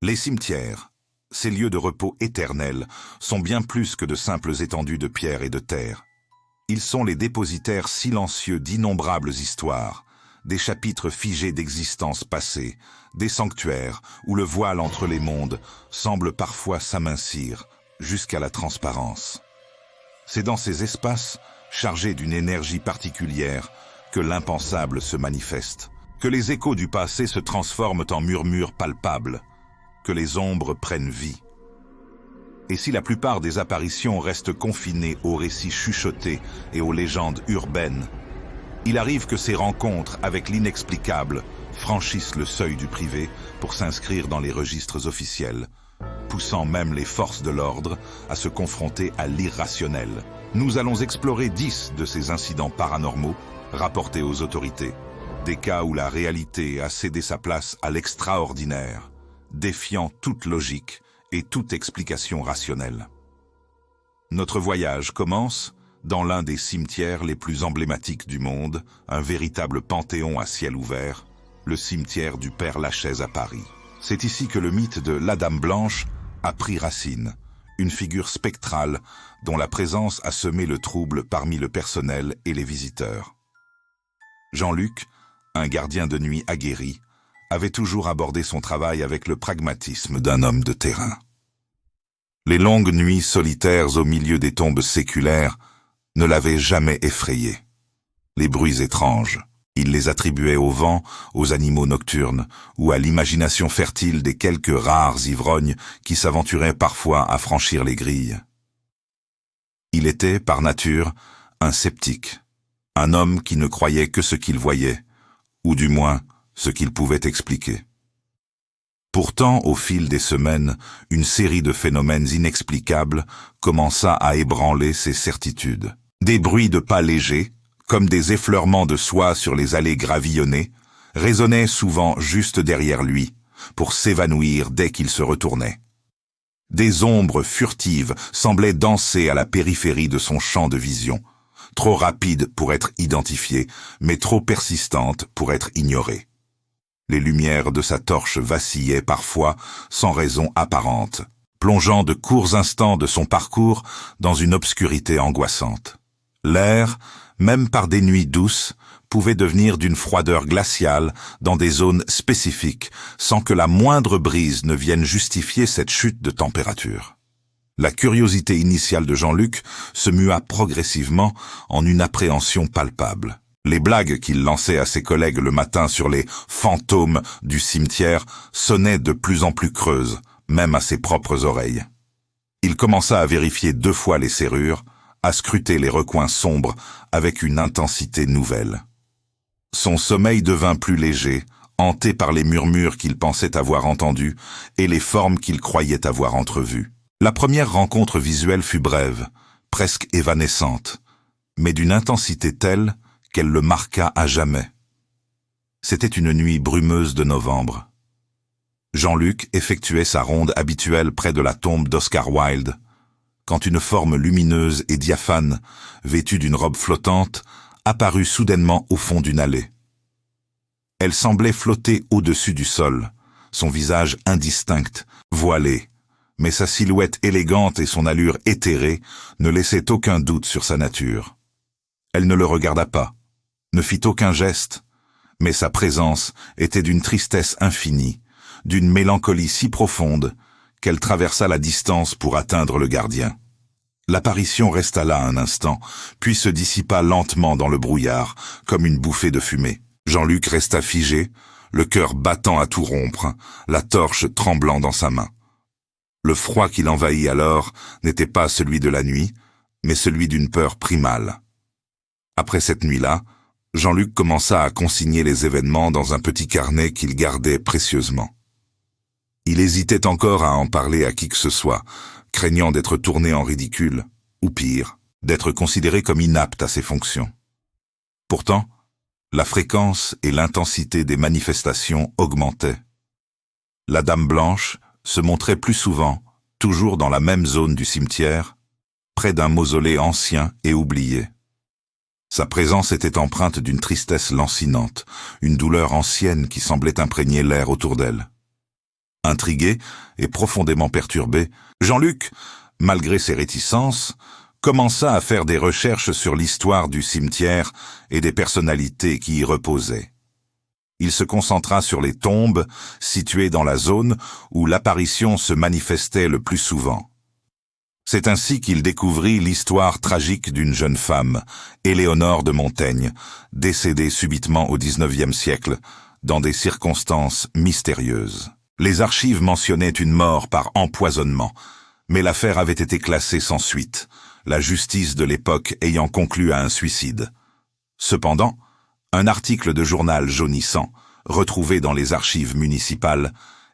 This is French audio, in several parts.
Les cimetières, ces lieux de repos éternels, sont bien plus que de simples étendues de pierre et de terre. Ils sont les dépositaires silencieux d'innombrables histoires, des chapitres figés d'existences passées, des sanctuaires où le voile entre les mondes semble parfois s'amincir jusqu'à la transparence. C'est dans ces espaces, chargés d'une énergie particulière, que l'impensable se manifeste, que les échos du passé se transforment en murmures palpables, que les ombres prennent vie. Et si la plupart des apparitions restent confinées aux récits chuchotés et aux légendes urbaines, il arrive que ces rencontres avec l'inexplicable franchissent le seuil du privé pour s'inscrire dans les registres officiels, poussant même les forces de l'ordre à se confronter à l'irrationnel. Nous allons explorer 10 de ces incidents paranormaux rapportés aux autorités, des cas où la réalité a cédé sa place à l'extraordinaire, défiant toute logique et toute explication rationnelle. Notre voyage commence dans l'un des cimetières les plus emblématiques du monde, un véritable panthéon à ciel ouvert, le cimetière du Père-Lachaise à Paris. C'est ici que le mythe de la Dame Blanche a pris racine, une figure spectrale dont la présence a semé le trouble parmi le personnel et les visiteurs. Jean-Luc, un gardien de nuit aguerri, avait toujours abordé son travail avec le pragmatisme d'un homme de terrain. Les longues nuits solitaires au milieu des tombes séculaires ne l'avaient jamais effrayé. Les bruits étranges, il les attribuait au vent, aux animaux nocturnes ou à l'imagination fertile des quelques rares ivrognes qui s'aventuraient parfois à franchir les grilles. Il était, par nature, un sceptique, un homme qui ne croyait que ce qu'il voyait, ou du moins ce qu'il pouvait expliquer. Pourtant, au fil des semaines, une série de phénomènes inexplicables commença à ébranler ses certitudes. Des bruits de pas légers, comme des effleurements de soie sur les allées gravillonnées, résonnaient souvent juste derrière lui, pour s'évanouir dès qu'il se retournait. Des ombres furtives semblaient danser à la périphérie de son champ de vision, trop rapides pour être identifiées, mais trop persistantes pour être ignorées. Les lumières de sa torche vacillaient parfois sans raison apparente, plongeant de courts instants de son parcours dans une obscurité angoissante. L'air, même par des nuits douces, pouvait devenir d'une froideur glaciale dans des zones spécifiques, sans que la moindre brise ne vienne justifier cette chute de température. La curiosité initiale de Jean-Luc se mua progressivement en une appréhension palpable. Les blagues qu'il lançait à ses collègues le matin sur les fantômes du cimetière sonnaient de plus en plus creuses, même à ses propres oreilles. Il commença à vérifier 2 fois les serrures, à scruter les recoins sombres avec une intensité nouvelle. Son sommeil devint plus léger, hanté par les murmures qu'il pensait avoir entendus et les formes qu'il croyait avoir entrevues. La première rencontre visuelle fut brève, presque évanescente, mais d'une intensité telle qu'elle le marqua à jamais. C'était une nuit brumeuse de novembre. Jean-Luc effectuait sa ronde habituelle près de la tombe d'Oscar Wilde, quand une forme lumineuse et diaphane, vêtue d'une robe flottante, apparut soudainement au fond d'une allée. Elle semblait flotter au-dessus du sol, son visage indistinct, voilé, mais sa silhouette élégante et son allure éthérée ne laissaient aucun doute sur sa nature. Elle ne le regarda pas, ne fit aucun geste, mais sa présence était d'une tristesse infinie, d'une mélancolie si profonde qu'elle traversa la distance pour atteindre le gardien. L'apparition resta là un instant, puis se dissipa lentement dans le brouillard, comme une bouffée de fumée. Jean-Luc resta figé, le cœur battant à tout rompre, la torche tremblant dans sa main. Le froid qui l'envahit alors n'était pas celui de la nuit, mais celui d'une peur primale. Après cette nuit-là, Jean-Luc commença à consigner les événements dans un petit carnet qu'il gardait précieusement. Il hésitait encore à en parler à qui que ce soit, craignant d'être tourné en ridicule, ou pire, d'être considéré comme inapte à ses fonctions. Pourtant, la fréquence et l'intensité des manifestations augmentaient. La Dame Blanche se montrait plus souvent, toujours dans la même zone du cimetière, près d'un mausolée ancien et oublié. Sa présence était empreinte d'une tristesse lancinante, une douleur ancienne qui semblait imprégner l'air autour d'elle. Intrigué et profondément perturbé, Jean-Luc, malgré ses réticences, commença à faire des recherches sur l'histoire du cimetière et des personnalités qui y reposaient. Il se concentra sur les tombes situées dans la zone où l'apparition se manifestait le plus souvent. C'est ainsi qu'il découvrit l'histoire tragique d'une jeune femme, Éléonore de Montaigne, décédée subitement au XIXe siècle, dans des circonstances mystérieuses. Les archives mentionnaient une mort par empoisonnement, mais l'affaire avait été classée sans suite, la justice de l'époque ayant conclu à un suicide. Cependant, un article de journal jaunissant, retrouvé dans les archives municipales,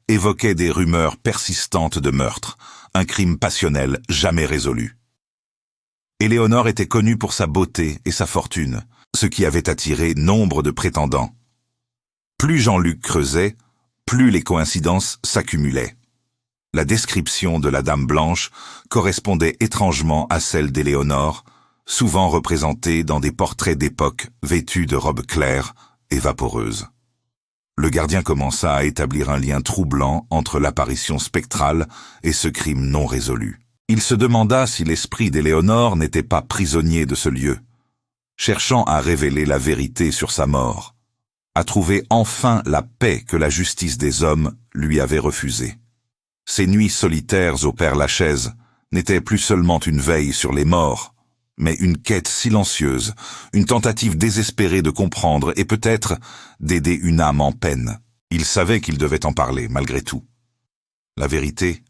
évoquait des rumeurs persistantes de meurtre, un crime passionnel jamais résolu. Éléonore était connue pour sa beauté et sa fortune, ce qui avait attiré nombre de prétendants. Plus Jean-Luc creusait, plus les coïncidences s'accumulaient. La description de la Dame Blanche correspondait étrangement à celle d'Éléonore, souvent représentée dans des portraits d'époque vêtue de robes claires et vaporeuses. Le gardien commença à établir un lien troublant entre l'apparition spectrale et ce crime non résolu. Il se demanda si l'esprit d'Éléonore n'était pas prisonnier de ce lieu, cherchant à révéler la vérité sur sa mort, à trouver enfin la paix que la justice des hommes lui avait refusée. Ces nuits solitaires au Père-Lachaise n'étaient plus seulement une veille sur les morts, mais une quête silencieuse, une tentative désespérée de comprendre et peut-être d'aider une âme en peine. Il savait qu'il devait en parler, malgré tout. La vérité,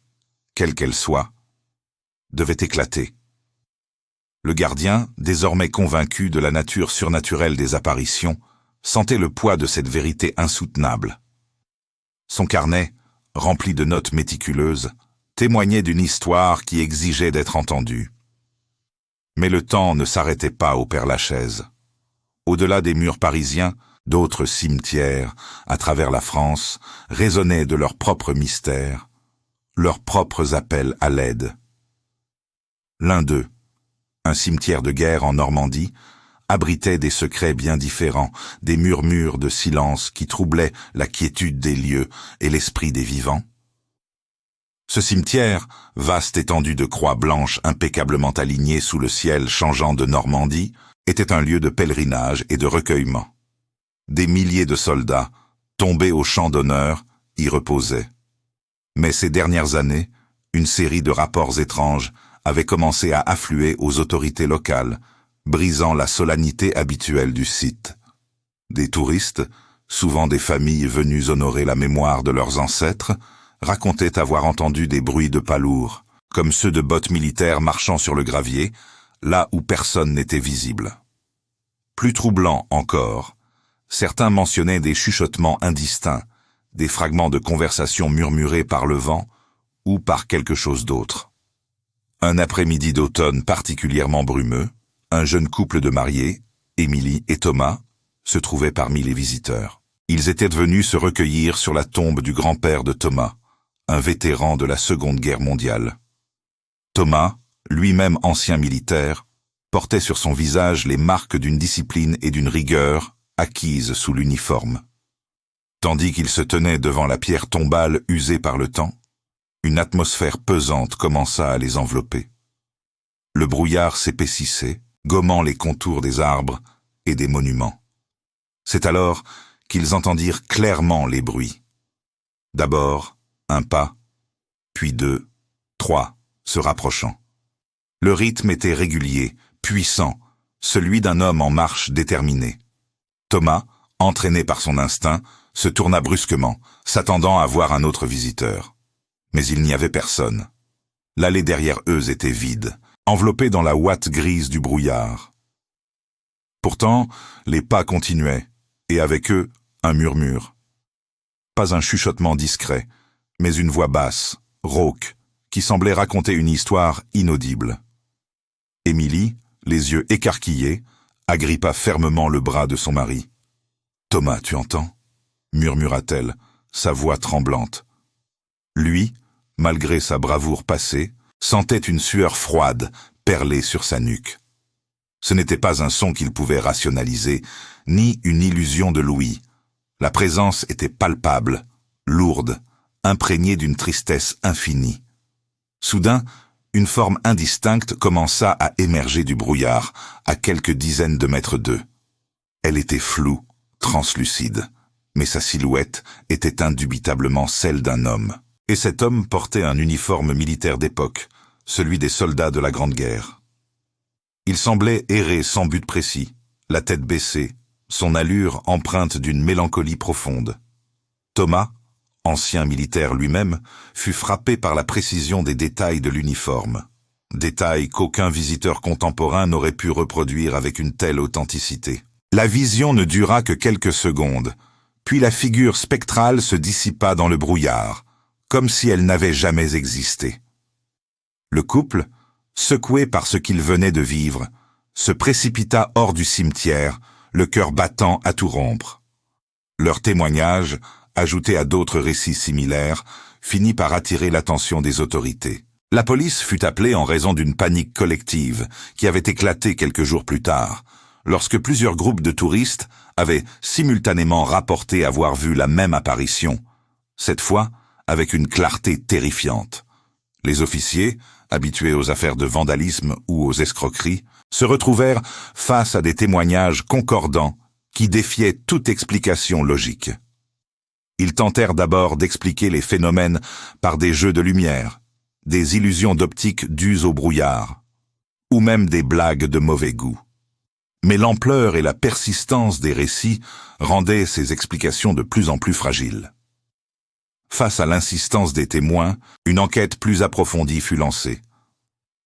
quelle qu'elle soit, devait éclater. Le gardien, désormais convaincu de la nature surnaturelle des apparitions, sentait le poids de cette vérité insoutenable. Son carnet, rempli de notes méticuleuses, témoignait d'une histoire qui exigeait d'être entendue. Mais le temps ne s'arrêtait pas au Père-Lachaise. Au-delà des murs parisiens, d'autres cimetières, à travers la France, résonnaient de leurs propres mystères, leurs propres appels à l'aide. L'un d'eux, un cimetière de guerre en Normandie, abritait des secrets bien différents, des murmures de silence qui troublaient la quiétude des lieux et l'esprit des vivants. Ce cimetière, vaste étendue de croix blanches impeccablement alignées sous le ciel changeant de Normandie, était un lieu de pèlerinage et de recueillement. Des milliers de soldats, tombés au champ d'honneur, y reposaient. Mais ces dernières années, une série de rapports étranges avait commencé à affluer aux autorités locales, brisant la solennité habituelle du site. Des touristes, souvent des familles venues honorer la mémoire de leurs ancêtres, racontaient avoir entendu des bruits de pas lourds, comme ceux de bottes militaires marchant sur le gravier, là où personne n'était visible. Plus troublant encore, certains mentionnaient des chuchotements indistincts, des fragments de conversation murmurés par le vent ou par quelque chose d'autre. Un après-midi d'automne particulièrement brumeux, un jeune couple de mariés, Émilie et Thomas, se trouvait parmi les visiteurs. Ils étaient venus se recueillir sur la tombe du grand-père de Thomas, un vétéran de la Seconde Guerre mondiale. Thomas, lui-même ancien militaire, portait sur son visage les marques d'une discipline et d'une rigueur acquises sous l'uniforme. Tandis qu'il se tenait devant la pierre tombale usée par le temps, une atmosphère pesante commença à les envelopper. Le brouillard s'épaississait, gommant les contours des arbres et des monuments. C'est alors qu'ils entendirent clairement les bruits. D'abord, un pas, puis deux, trois, se rapprochant. Le rythme était régulier, puissant, celui d'un homme en marche déterminé. Thomas, entraîné par son instinct, se tourna brusquement, s'attendant à voir un autre visiteur. Mais il n'y avait personne. L'allée derrière eux était vide, enveloppée dans la ouate grise du brouillard. Pourtant, les pas continuaient, et avec eux, un murmure. Pas un chuchotement discret, mais une voix basse, rauque, qui semblait raconter une histoire inaudible. Émilie, les yeux écarquillés, agrippa fermement le bras de son mari. « Thomas, tu entends » murmura-t-elle, sa voix tremblante. Lui, malgré sa bravoure passée, sentait une sueur froide perler sur sa nuque. Ce n'était pas un son qu'il pouvait rationaliser, ni une illusion de l'ouïe. La présence était palpable, lourde, imprégné d'une tristesse infinie. Soudain, une forme indistincte commença à émerger du brouillard, à quelques dizaines de mètres d'eux. Elle était floue, translucide, mais sa silhouette était indubitablement celle d'un homme. Et cet homme portait un uniforme militaire d'époque, celui des soldats de la Grande Guerre. Il semblait errer sans but précis, la tête baissée, son allure empreinte d'une mélancolie profonde. Thomas, ancien militaire lui-même, fut frappé par la précision des détails de l'uniforme. Détails qu'aucun visiteur contemporain n'aurait pu reproduire avec une telle authenticité. La vision ne dura que quelques secondes, puis la figure spectrale se dissipa dans le brouillard, comme si elle n'avait jamais existé. Le couple, secoué par ce qu'il venait de vivre, se précipita hors du cimetière, le cœur battant à tout rompre. Leur témoignage, ajouté à d'autres récits similaires, finit par attirer l'attention des autorités. La police fut appelée en raison d'une panique collective qui avait éclaté quelques jours plus tard, lorsque plusieurs groupes de touristes avaient simultanément rapporté avoir vu la même apparition, cette fois avec une clarté terrifiante. Les officiers, habitués aux affaires de vandalisme ou aux escroqueries, se retrouvèrent face à des témoignages concordants qui défiaient toute explication logique. Ils tentèrent d'abord d'expliquer les phénomènes par des jeux de lumière, des illusions d'optique dues au brouillard, ou même des blagues de mauvais goût. Mais l'ampleur et la persistance des récits rendaient ces explications de plus en plus fragiles. Face à l'insistance des témoins, une enquête plus approfondie fut lancée.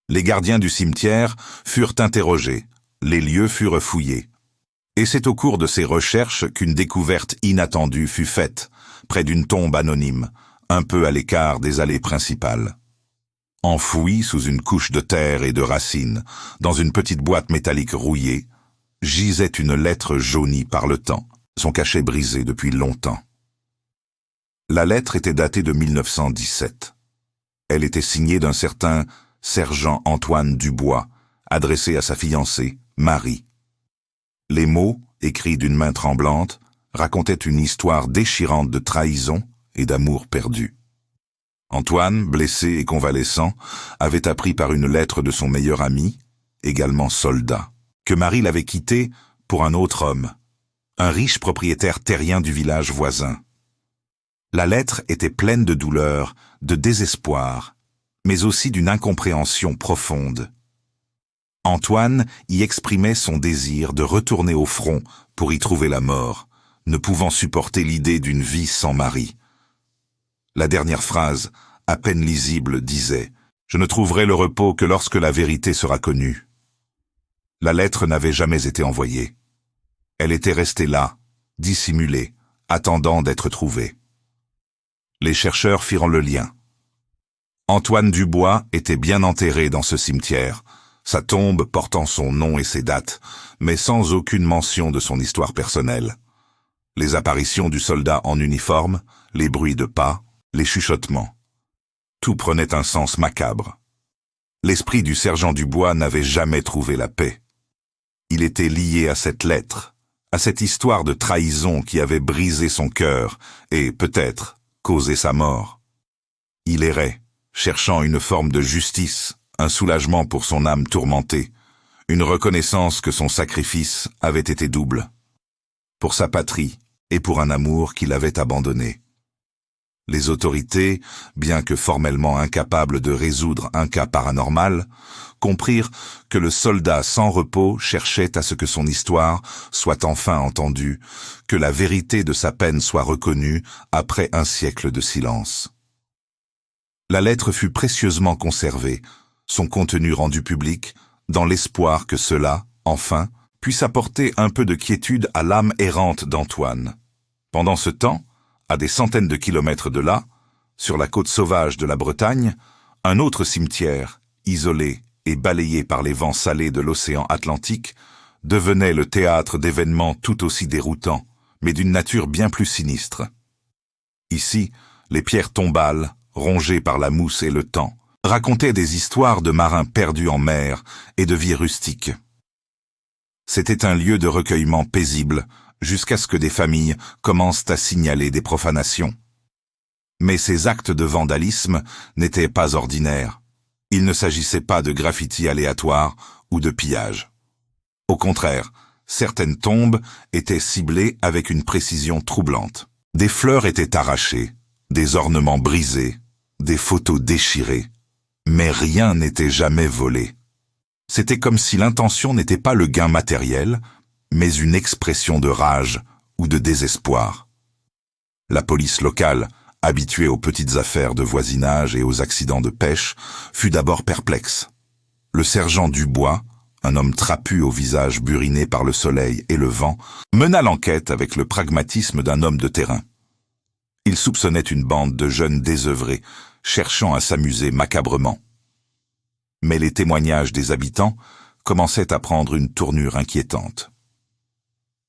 Les gardiens du cimetière furent interrogés, les lieux furent fouillés. Et c'est au cours de ces recherches qu'une découverte inattendue fut faite, près d'une tombe anonyme, un peu à l'écart des allées principales. Enfouie sous une couche de terre et de racines, dans une petite boîte métallique rouillée, gisait une lettre jaunie par le temps, son cachet brisé depuis longtemps. La lettre était datée de 1917. Elle était signée d'un certain sergent Antoine Dubois, adressée à sa fiancée, Marie. Les mots, écrits d'une main tremblante, racontaient une histoire déchirante de trahison et d'amour perdu. Antoine, blessé et convalescent, avait appris par une lettre de son meilleur ami, également soldat, que Marie l'avait quitté pour un autre homme, un riche propriétaire terrien du village voisin. La lettre était pleine de douleur, de désespoir, mais aussi d'une incompréhension profonde. Antoine y exprimait son désir de retourner au front pour y trouver la mort, ne pouvant supporter l'idée d'une vie sans Marie. La dernière phrase, à peine lisible, disait « Je ne trouverai le repos que lorsque la vérité sera connue ». La lettre n'avait jamais été envoyée. Elle était restée là, dissimulée, attendant d'être trouvée. Les chercheurs firent le lien. Antoine Dubois était bien enterré dans ce cimetière, sa tombe portant son nom et ses dates, mais sans aucune mention de son histoire personnelle. Les apparitions du soldat en uniforme, les bruits de pas, les chuchotements. Tout prenait un sens macabre. L'esprit du sergent Dubois n'avait jamais trouvé la paix. Il était lié à cette lettre, à cette histoire de trahison qui avait brisé son cœur et, peut-être, causé sa mort. Il errait, cherchant une forme de justice, un soulagement pour son âme tourmentée, une reconnaissance que son sacrifice avait été double, pour sa patrie et pour un amour qu'il avait abandonné. Les autorités, bien que formellement incapables de résoudre un cas paranormal, comprirent que le soldat sans repos cherchait à ce que son histoire soit enfin entendue, que la vérité de sa peine soit reconnue après un siècle de silence. La lettre fut précieusement conservée, son contenu rendu public, dans l'espoir que cela, enfin, puisse apporter un peu de quiétude à l'âme errante d'Antoine. Pendant ce temps, à des centaines de kilomètres de là, sur la côte sauvage de la Bretagne, un autre cimetière, isolé et balayé par les vents salés de l'océan Atlantique, devenait le théâtre d'événements tout aussi déroutants, mais d'une nature bien plus sinistre. Ici, les pierres tombales, rongées par la mousse et le temps, racontaient des histoires de marins perdus en mer et de vie rustique. C'était un lieu de recueillement paisible, jusqu'à ce que des familles commencent à signaler des profanations. Mais ces actes de vandalisme n'étaient pas ordinaires. Il ne s'agissait pas de graffitis aléatoires ou de pillage. Au contraire, certaines tombes étaient ciblées avec une précision troublante. Des fleurs étaient arrachées, des ornements brisés, des photos déchirées, mais rien n'était jamais volé. C'était comme si l'intention n'était pas le gain matériel, mais une expression de rage ou de désespoir. La police locale, habituée aux petites affaires de voisinage et aux accidents de pêche, fut d'abord perplexe. Le sergent Dubois, un homme trapu au visage buriné par le soleil et le vent, mena l'enquête avec le pragmatisme d'un homme de terrain. Il soupçonnait une bande de jeunes désœuvrés, cherchant à s'amuser macabrement. Mais les témoignages des habitants commençaient à prendre une tournure inquiétante.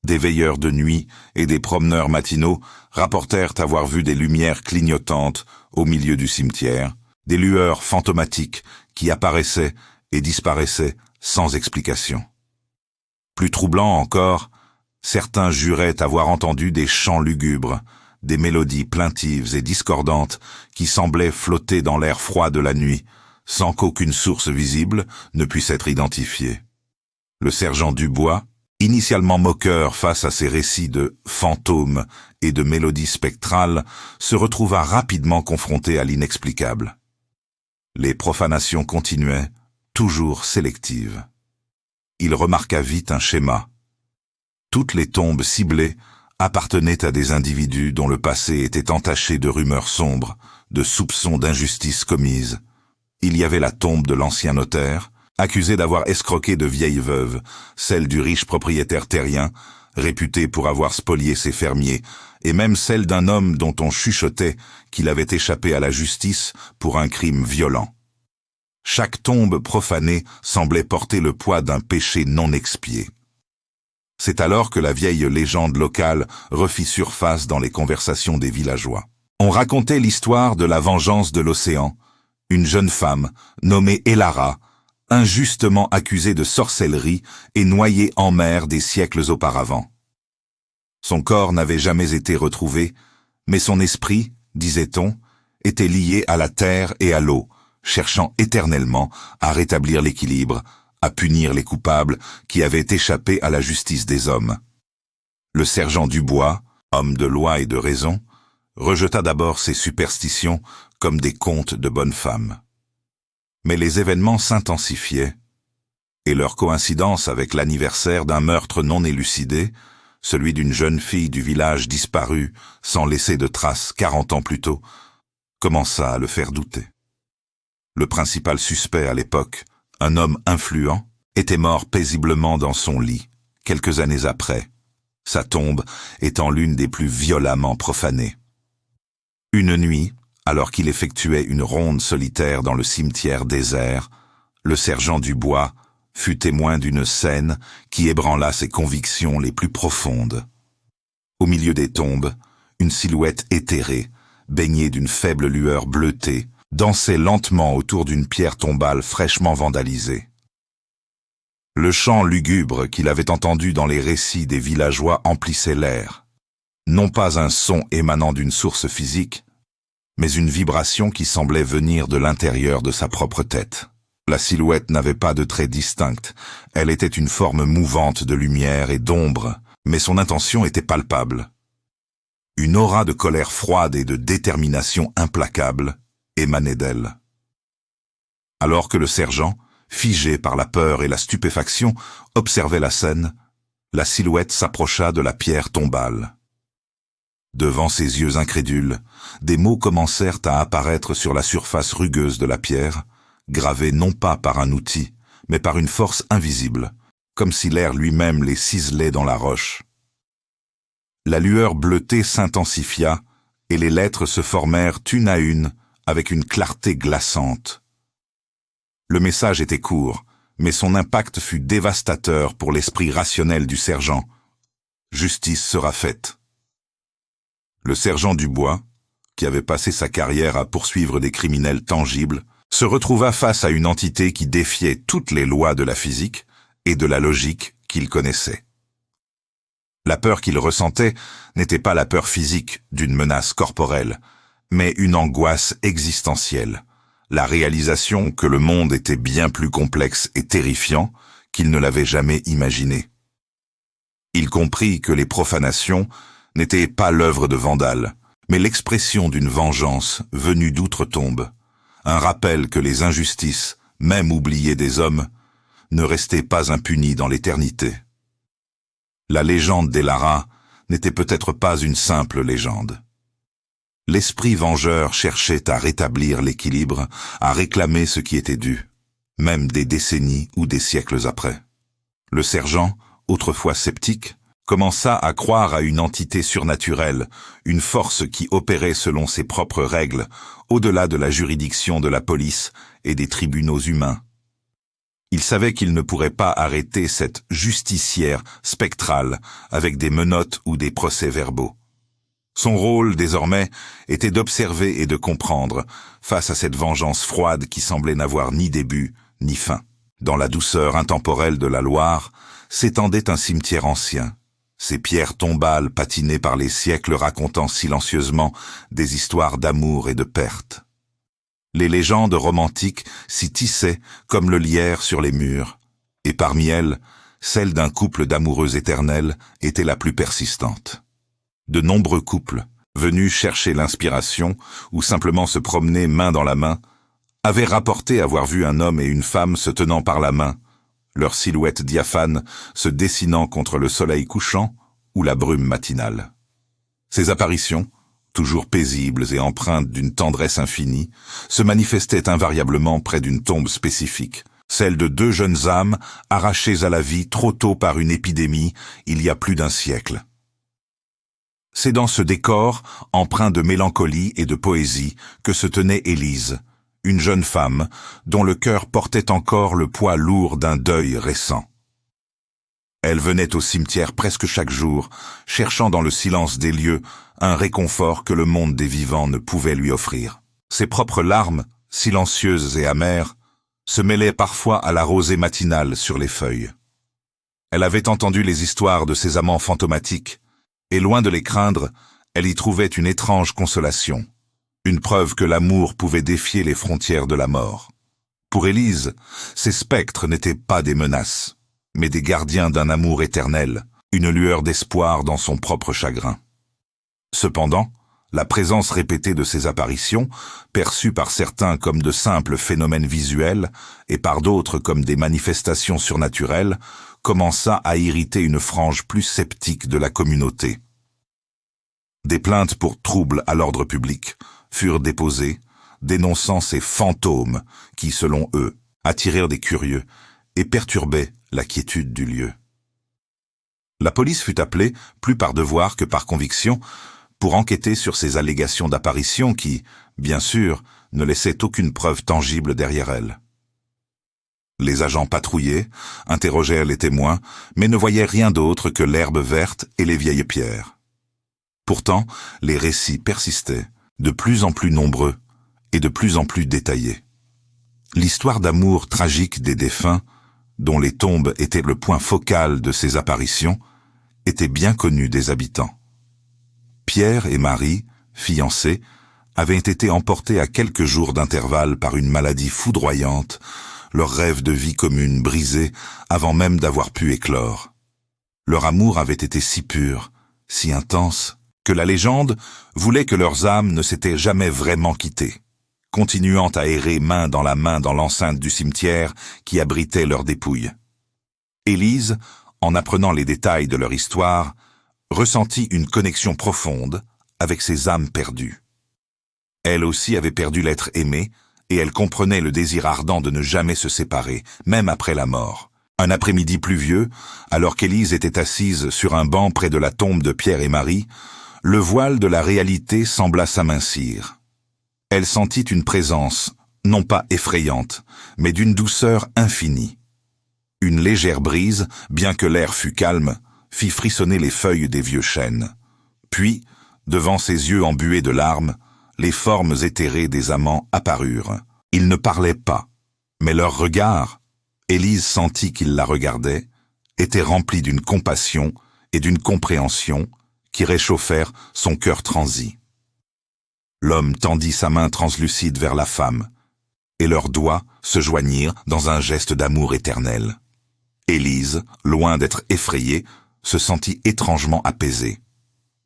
Des veilleurs de nuit et des promeneurs matinaux rapportèrent avoir vu des lumières clignotantes au milieu du cimetière, des lueurs fantomatiques qui apparaissaient et disparaissaient sans explication. Plus troublant encore, certains juraient avoir entendu des chants lugubres, des mélodies plaintives et discordantes qui semblaient flotter dans l'air froid de la nuit, sans qu'aucune source visible ne puisse être identifiée. Le sergent Dubois, initialement moqueur face à ces récits de fantômes et de mélodies spectrales, se retrouva rapidement confronté à l'inexplicable. Les profanations continuaient, toujours sélectives. Il remarqua vite un schéma. Toutes les tombes ciblées appartenaient à des individus dont le passé était entaché de rumeurs sombres, de soupçons d'injustice commises. Il y avait la tombe de l'ancien notaire, accusé d'avoir escroqué de vieilles veuves, celle du riche propriétaire terrien, réputé pour avoir spolié ses fermiers, et même celle d'un homme dont on chuchotait qu'il avait échappé à la justice pour un crime violent. Chaque tombe profanée semblait porter le poids d'un péché non expié. C'est alors que la vieille légende locale refit surface dans les conversations des villageois. On racontait l'histoire de la vengeance de l'océan, une jeune femme, nommée Elara, injustement accusée de sorcellerie et noyée en mer des siècles auparavant. Son corps n'avait jamais été retrouvé, mais son esprit, disait-on, était lié à la terre et à l'eau, cherchant éternellement à rétablir l'équilibre, à punir les coupables qui avaient échappé à la justice des hommes. Le sergent Dubois, homme de loi et de raison, rejeta d'abord ces superstitions comme des contes de bonnes femmes. Mais les événements s'intensifiaient, et leur coïncidence avec l'anniversaire d'un meurtre non élucidé, celui d'une jeune fille du village disparue sans laisser de traces 40 ans plus tôt, commença à le faire douter. Le principal suspect à l'époque, un homme influent, était mort paisiblement dans son lit, quelques années après, sa tombe étant l'une des plus violemment profanées. Une nuit, alors qu'il effectuait une ronde solitaire dans le cimetière désert, le sergent Dubois fut témoin d'une scène qui ébranla ses convictions les plus profondes. Au milieu des tombes, une silhouette éthérée, baignée d'une faible lueur bleutée, dansait lentement autour d'une pierre tombale fraîchement vandalisée. Le chant lugubre qu'il avait entendu dans les récits des villageois emplissait l'air. Non pas un son émanant d'une source physique, mais une vibration qui semblait venir de l'intérieur de sa propre tête. La silhouette n'avait pas de traits distincts, elle était une forme mouvante de lumière et d'ombre, mais son intention était palpable. Une aura de colère froide et de détermination implacable émanait d'elle. Alors que le sergent, figé par la peur et la stupéfaction, observait la scène, la silhouette s'approcha de la pierre tombale. Devant ses yeux incrédules, des mots commencèrent à apparaître sur la surface rugueuse de la pierre, gravés non pas par un outil, mais par une force invisible, comme si l'air lui-même les ciselait dans la roche. La lueur bleutée s'intensifia, et les lettres se formèrent une à une, avec une clarté glaçante. Le message était court, mais son impact fut dévastateur pour l'esprit rationnel du sergent. Justice sera faite. Le sergent Dubois, qui avait passé sa carrière à poursuivre des criminels tangibles, se retrouva face à une entité qui défiait toutes les lois de la physique et de la logique qu'il connaissait. La peur qu'il ressentait n'était pas la peur physique d'une menace corporelle, mais une angoisse existentielle, la réalisation que le monde était bien plus complexe et terrifiant qu'il ne l'avait jamais imaginé. Il comprit que les profanations n'étaient pas l'œuvre de Vandale, mais l'expression d'une vengeance venue d'outre-tombe, un rappel que les injustices, même oubliées des hommes, ne restaient pas impunies dans l'éternité. La légende des Lara n'était peut-être pas une simple légende. L'esprit vengeur cherchait à rétablir l'équilibre, à réclamer ce qui était dû, même des décennies ou des siècles après. Le sergent, autrefois sceptique, commença à croire à une entité surnaturelle, une force qui opérait selon ses propres règles, au-delà de la juridiction de la police et des tribunaux humains. Il savait qu'il ne pourrait pas arrêter cette justicière spectrale avec des menottes ou des procès-verbaux. Son rôle, désormais, était d'observer et de comprendre, face à cette vengeance froide qui semblait n'avoir ni début ni fin. Dans la douceur intemporelle de la Loire, s'étendait un cimetière ancien, ses pierres tombales patinées par les siècles racontant silencieusement des histoires d'amour et de perte. Les légendes romantiques s'y tissaient comme le lierre sur les murs, et parmi elles, celle d'un couple d'amoureux éternels était la plus persistante. De nombreux couples, venus chercher l'inspiration ou simplement se promener main dans la main, avaient rapporté avoir vu un homme et une femme se tenant par la main, leurs silhouettes diaphanes se dessinant contre le soleil couchant ou la brume matinale. Ces apparitions, toujours paisibles et empreintes d'une tendresse infinie, se manifestaient invariablement près d'une tombe spécifique, celle de deux jeunes âmes arrachées à la vie trop tôt par une épidémie il y a plus d'un siècle. C'est dans ce décor, empreint de mélancolie et de poésie, que se tenait Élise, une jeune femme dont le cœur portait encore le poids lourd d'un deuil récent. Elle venait au cimetière presque chaque jour, cherchant dans le silence des lieux un réconfort que le monde des vivants ne pouvait lui offrir. Ses propres larmes, silencieuses et amères, se mêlaient parfois à la rosée matinale sur les feuilles. Elle avait entendu les histoires de ses amants fantomatiques, et loin de les craindre, elle y trouvait une étrange consolation, une preuve que l'amour pouvait défier les frontières de la mort. Pour Élise, ces spectres n'étaient pas des menaces, mais des gardiens d'un amour éternel, une lueur d'espoir dans son propre chagrin. Cependant, la présence répétée de ces apparitions, perçues par certains comme de simples phénomènes visuels et par d'autres comme des manifestations surnaturelles, commença à irriter une frange plus sceptique de la communauté. Des plaintes pour troubles à l'ordre public furent déposées, dénonçant ces fantômes qui, selon eux, attirèrent des curieux et perturbaient la quiétude du lieu. La police fut appelée, plus par devoir que par conviction, pour enquêter sur ces allégations d'apparitions qui, bien sûr, ne laissaient aucune preuve tangible derrière elles. Les agents patrouillaient, interrogèrent les témoins, mais ne voyaient rien d'autre que l'herbe verte et les vieilles pierres. Pourtant, les récits persistaient, de plus en plus nombreux et de plus en plus détaillés. L'histoire d'amour tragique des défunts, dont les tombes étaient le point focal de ces apparitions, était bien connue des habitants. Pierre et Marie, fiancés, avaient été emportés à quelques jours d'intervalle par une maladie foudroyante, leur rêve de vie commune brisé avant même d'avoir pu éclore. Leur amour avait été si pur, si intense, que la légende voulait que leurs âmes ne s'étaient jamais vraiment quittées, continuant à errer main dans l'enceinte du cimetière qui abritait leurs dépouilles. Élise, en apprenant les détails de leur histoire, ressentit une connexion profonde avec ces âmes perdues. Elle aussi avait perdu l'être aimé, et elle comprenait le désir ardent de ne jamais se séparer, même après la mort. Un après-midi pluvieux, alors qu'Élise était assise sur un banc près de la tombe de Pierre et Marie, le voile de la réalité sembla s'amincir. Elle sentit une présence, non pas effrayante, mais d'une douceur infinie. Une légère brise, bien que l'air fût calme, fit frissonner les feuilles des vieux chênes. Puis, devant ses yeux embués de larmes, les formes éthérées des amants apparurent. Ils ne parlaient pas, mais leur regard, Élise sentit qu'ils la regardaient, était rempli d'une compassion et d'une compréhension qui réchauffèrent son cœur transi. L'homme tendit sa main translucide vers la femme, et leurs doigts se joignirent dans un geste d'amour éternel. Élise, loin d'être effrayée, se sentit étrangement apaisée.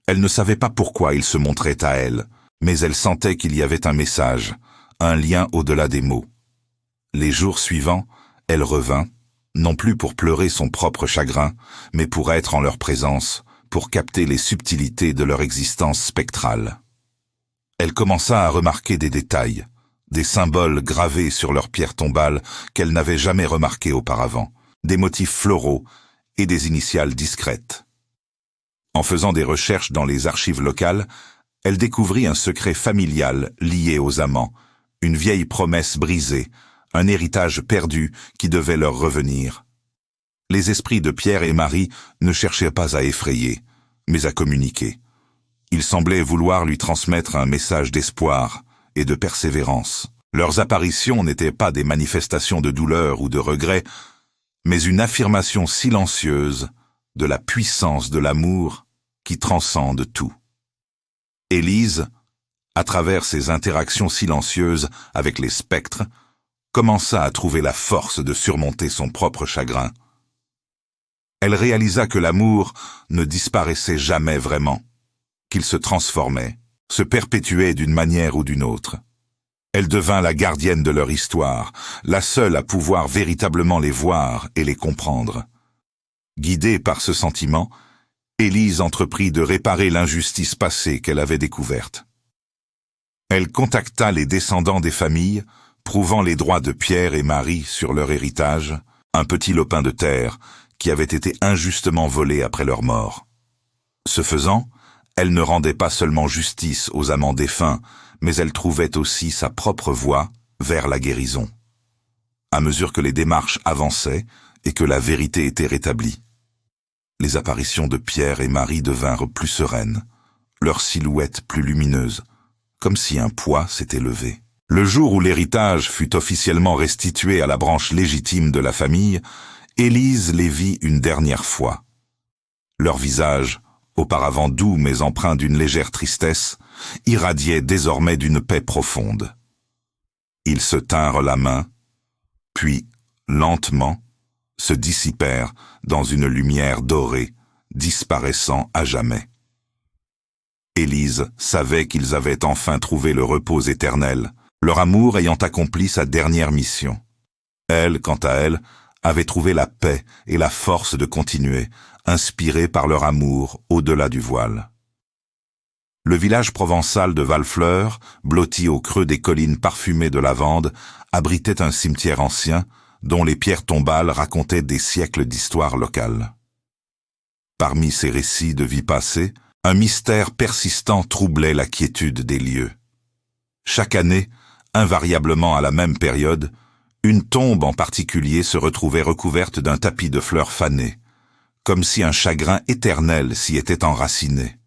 Elle ne savait pas pourquoi il se montrait à elle, mais elle sentait qu'il y avait un message, un lien au-delà des mots. Les jours suivants, elle revint, non plus pour pleurer son propre chagrin, mais pour être en leur présence, pour capter les subtilités de leur existence spectrale. Elle commença à remarquer des détails, des symboles gravés sur leur pierre tombale qu'elle n'avait jamais remarqués auparavant, des motifs floraux et des initiales discrètes. En faisant des recherches dans les archives locales, elle découvrit un secret familial lié aux amants, une vieille promesse brisée, un héritage perdu qui devait leur revenir. Les esprits de Pierre et Marie ne cherchaient pas à effrayer, mais à communiquer. Ils semblaient vouloir lui transmettre un message d'espoir et de persévérance. Leurs apparitions n'étaient pas des manifestations de douleur ou de regret, mais une affirmation silencieuse de la puissance de l'amour qui transcende tout. Élise, à travers ses interactions silencieuses avec les spectres, commença à trouver la force de surmonter son propre chagrin. Elle réalisa que l'amour ne disparaissait jamais vraiment, qu'il se transformait, se perpétuait d'une manière ou d'une autre. Elle devint la gardienne de leur histoire, la seule à pouvoir véritablement les voir et les comprendre. Guidée par ce sentiment, Élise entreprit de réparer l'injustice passée qu'elle avait découverte. Elle contacta les descendants des familles, prouvant les droits de Pierre et Marie sur leur héritage, un petit lopin de terre qui avait été injustement volé après leur mort. Ce faisant, elle ne rendait pas seulement justice aux amants défunts, mais elle trouvait aussi sa propre voie vers la guérison. À mesure que les démarches avançaient et que la vérité était rétablie, les apparitions de Pierre et Marie devinrent plus sereines, leurs silhouettes plus lumineuses, comme si un poids s'était levé. Le jour où l'héritage fut officiellement restitué à la branche légitime de la famille, Élise les vit une dernière fois. Leurs visages, auparavant doux mais empreints d'une légère tristesse, irradiaient désormais d'une paix profonde. Ils se tinrent la main, puis, lentement, se dissipèrent dans une lumière dorée, disparaissant à jamais. Élise savait qu'ils avaient enfin trouvé le repos éternel, leur amour ayant accompli sa dernière mission. Elle, quant à elle, avait trouvé la paix et la force de continuer, inspirée par leur amour au-delà du voile. Le village provençal de Valfleur, blotti au creux des collines parfumées de lavande, abritait un cimetière ancien, dont les pierres tombales racontaient des siècles d'histoire locale. Parmi ces récits de vie passée, un mystère persistant troublait la quiétude des lieux. Chaque année, invariablement à la même période, une tombe en particulier se retrouvait recouverte d'un tapis de fleurs fanées, comme si un chagrin éternel s'y était enraciné.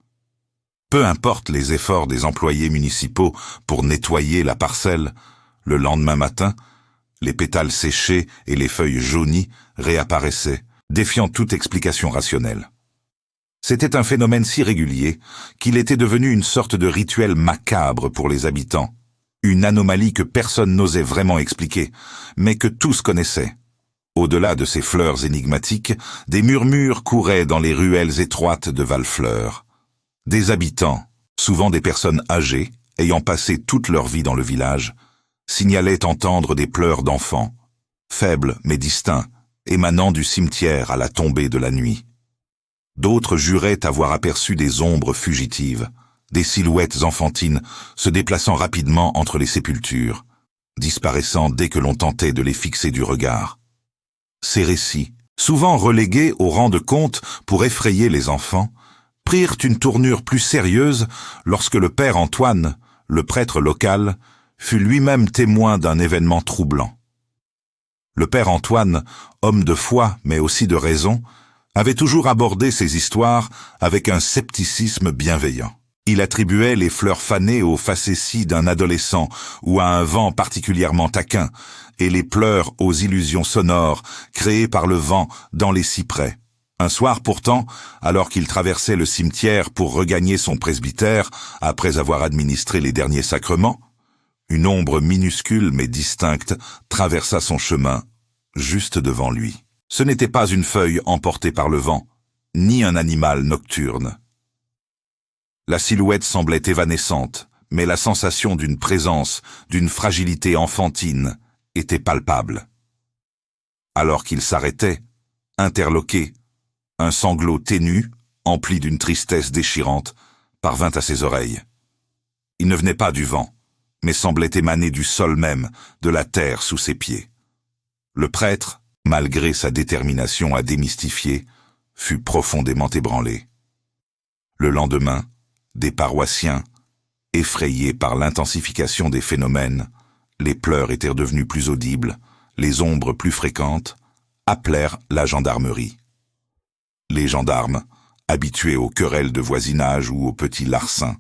Peu importe les efforts des employés municipaux pour nettoyer la parcelle, le lendemain matin, les pétales séchés et les feuilles jaunies réapparaissaient, défiant toute explication rationnelle. C'était un phénomène si régulier qu'il était devenu une sorte de rituel macabre pour les habitants, une anomalie que personne n'osait vraiment expliquer, mais que tous connaissaient. Au-delà de ces fleurs énigmatiques, des murmures couraient dans les ruelles étroites de Valfleur. Des habitants, souvent des personnes âgées, ayant passé toute leur vie dans le village, signalaient entendre des pleurs d'enfants, faibles mais distincts, émanant du cimetière à la tombée de la nuit. D'autres juraient avoir aperçu des ombres fugitives, des silhouettes enfantines se déplaçant rapidement entre les sépultures, disparaissant dès que l'on tentait de les fixer du regard. Ces récits, souvent relégués au rang de contes pour effrayer les enfants, prirent une tournure plus sérieuse lorsque le père Antoine, le prêtre local, fut lui-même témoin d'un événement troublant. Le père Antoine, homme de foi mais aussi de raison, avait toujours abordé ces histoires avec un scepticisme bienveillant. Il attribuait les fleurs fanées aux facéties d'un adolescent ou à un vent particulièrement taquin, et les pleurs aux illusions sonores créées par le vent dans les cyprès, Un soir pourtant, alors qu'il traversait le cimetière pour regagner son presbytère après avoir administré les derniers sacrements, une ombre minuscule mais distincte traversa son chemin, juste devant lui. Ce n'était pas une feuille emportée par le vent, ni un animal nocturne. La silhouette semblait évanescente, mais la sensation d'une présence, d'une fragilité enfantine, était palpable. Alors qu'il s'arrêtait, interloqué, un sanglot ténu, empli d'une tristesse déchirante, parvint à ses oreilles. Il ne venait pas du vent, mais semblait émaner du sol même, de la terre sous ses pieds. Le prêtre, malgré sa détermination à démystifier, fut profondément ébranlé. Le lendemain, des paroissiens, effrayés par l'intensification des phénomènes, les pleurs étaient devenus plus audibles, les ombres plus fréquentes, appelèrent la gendarmerie. Les gendarmes, habitués aux querelles de voisinage ou aux petits larcins,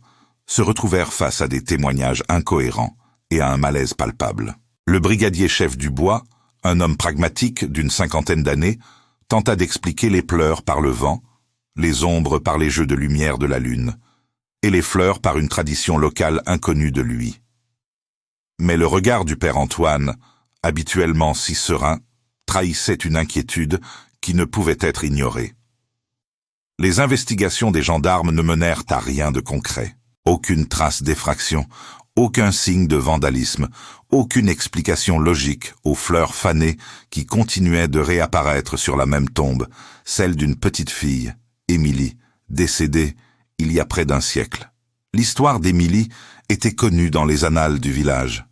se retrouvèrent face à des témoignages incohérents et à un malaise palpable. Le brigadier chef du bois, un homme pragmatique d'une 50aine d'années, tenta d'expliquer les pleurs par le vent, les ombres par les jeux de lumière de la lune, et les fleurs par une tradition locale inconnue de lui. Mais le regard du père Antoine, habituellement si serein, trahissait une inquiétude qui ne pouvait être ignorée. Les investigations des gendarmes ne menèrent à rien de concret. Aucune trace d'effraction, aucun signe de vandalisme, aucune explication logique aux fleurs fanées qui continuaient de réapparaître sur la même tombe, celle d'une petite fille, Émilie, décédée il y a près d'un siècle. L'histoire d'Émilie était connue dans les annales du village.